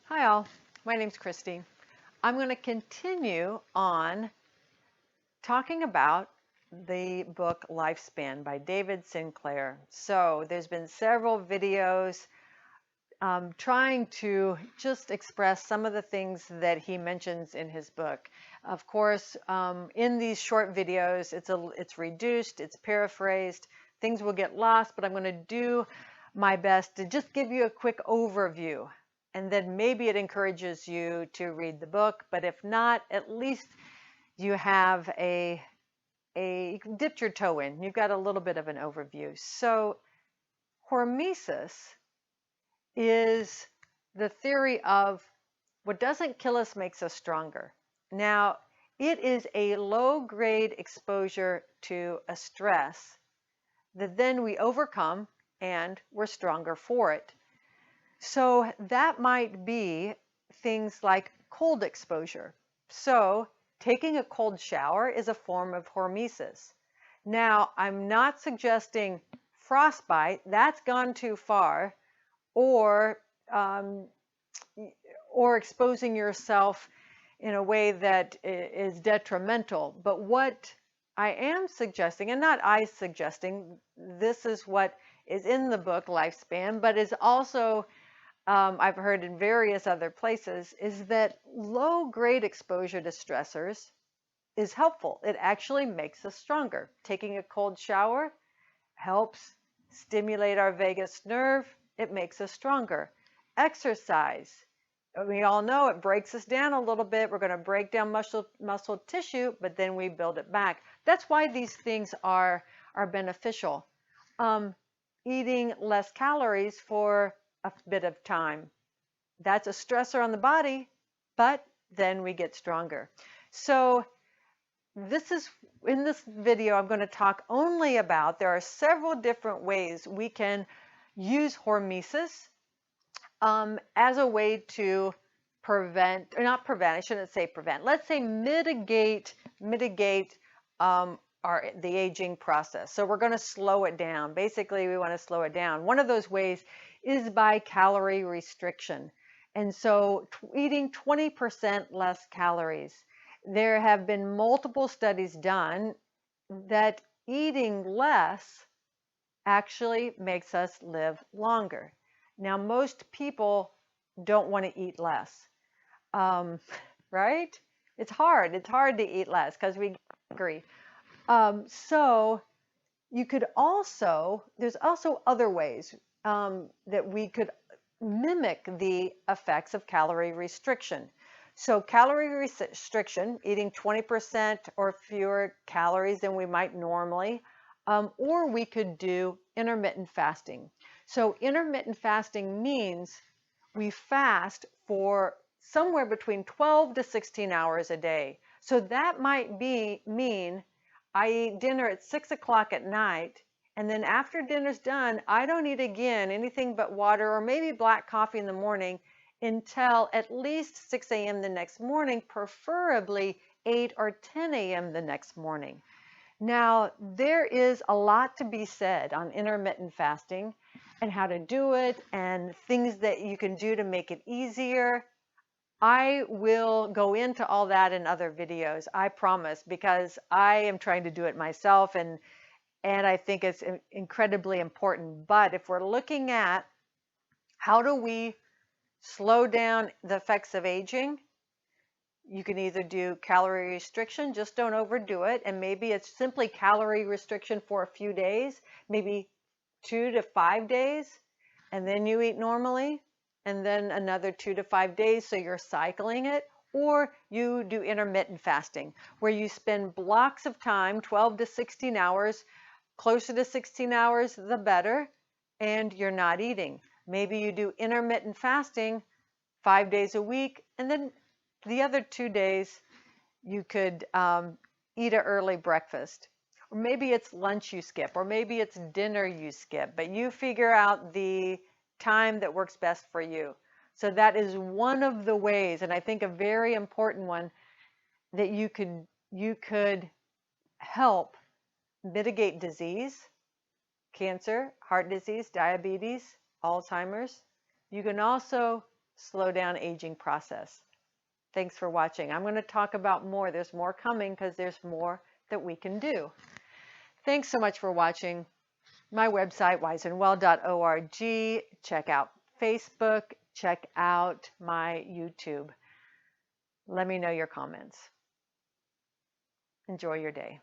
Hi all, my name's Christy. I'm going to continue on talking about the book Lifespan by David Sinclair. So there's been several videos trying to just express some of the things that he mentions in his book. Of course, in these short videos, it's reduced, it's paraphrased, things will get lost, but I'm going to do my best to just give you a quick overview. And then maybe it encourages you to read the book, but if not, at least you have you dipped your toe in. You've got a little bit of an overview. So hormesis is the theory of what doesn't kill us makes us stronger. Now, it is a low-grade exposure to a stress that then we overcome and we're stronger for it. So that might be things like cold exposure. So taking a cold shower is a form of hormesis. Now, I'm not suggesting frostbite, that's gone too far, or um, or exposing yourself in a way that is detrimental. But what I am suggesting, and not I suggesting, this is what is in the book Lifespan, but is also I've heard in various other places, is that low-grade exposure to stressors is helpful. It actually makes us stronger. Taking a cold shower helps stimulate our vagus nerve. It makes us stronger. Exercise, we all know it breaks us down a little bit. We're going to break down muscle tissue, but then we build it back. That's why these things are beneficial. Eating less calories for a bit of time. That's a stressor on the body, but then we get stronger. So in this video, I'm going to talk only about, there are several different ways we can use hormesis as a way to prevent, or not prevent, I shouldn't say prevent, let's say mitigate the aging process. So we're going to slow it down. Basically, we want to slow it down. One of those ways is by calorie restriction. And so eating 20% less calories. There have been multiple studies done that eating less actually makes us live longer. Now, most people don't want to eat less, right? It's hard. It's hard to eat less because we get hungry. So you could also, there's also other ways that we could mimic the effects of calorie restriction. So calorie restriction, eating 20% or fewer calories than we might normally, or we could do intermittent fasting. So intermittent fasting means we fast for somewhere between 12 to 16 hours a day. So that might mean I eat dinner at 6 o'clock at night, and then after dinner's done, I don't eat again anything but water or maybe black coffee in the morning until at least 6 a.m. the next morning, preferably 8 or 10 a.m. the next morning. Now, there is a lot to be said on intermittent fasting and how to do it and things that you can do to make it easier. I will go into all that in other videos, I promise, because I am trying to do it myself and I think it's incredibly important. But if we're looking at how do we slow down the effects of aging, you can either do calorie restriction, just don't overdo it, and maybe it's simply calorie restriction for a few days, maybe 2 to 5 days, and then you eat normally, and then another 2 to 5 days, so you're cycling it. Or you do intermittent fasting, where you spend blocks of time, 12 to 16 hours, closer to 16 hours, the better, and you're not eating. Maybe you do intermittent fasting 5 days a week, and then the other 2 days you could eat an early breakfast. Or maybe it's lunch you skip, or maybe it's dinner you skip, but you figure out the time that works best for you. So that is one of the ways, and I think a very important one, that you could help mitigate disease, cancer, heart disease, diabetes, Alzheimer's. You can also slow down aging process. Thanks for watching. I'm going to talk about more. There's more coming because there's more that we can do. Thanks so much for watching. My website, wiseandwell.org. Check out Facebook. Check out my YouTube. Let me know your comments. Enjoy your day.